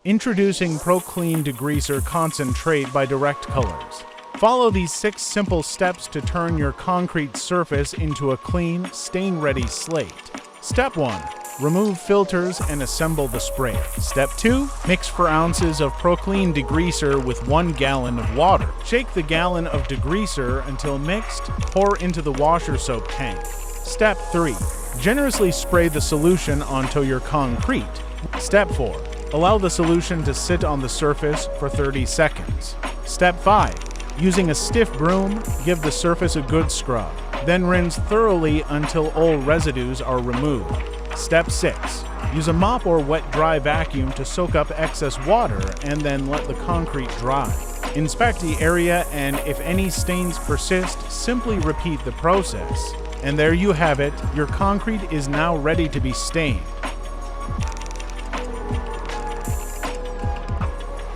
Introducing ProClean Degreaser Concentrate by Direct Colors. Follow these 6 simple steps to turn your concrete surface into a clean, stain-ready slate. Step 1. Remove filters and assemble the sprayer. Step 2. Mix 4 ounces of ProClean Degreaser with 1 gallon of water. Shake the gallon of degreaser until mixed, pour into the washer soap tank. Step 3. Generously spray the solution onto your concrete. Step 4. Allow the solution to sit on the surface for 30 seconds. Step 5. Using a stiff broom, give the surface a good scrub. Then rinse thoroughly until all residues are removed. Step 6. Use a mop or wet dry vacuum to soak up excess water and then let the concrete dry. Inspect the area, and if any stains persist, simply repeat the process. And there you have it, your concrete is now ready to be stained.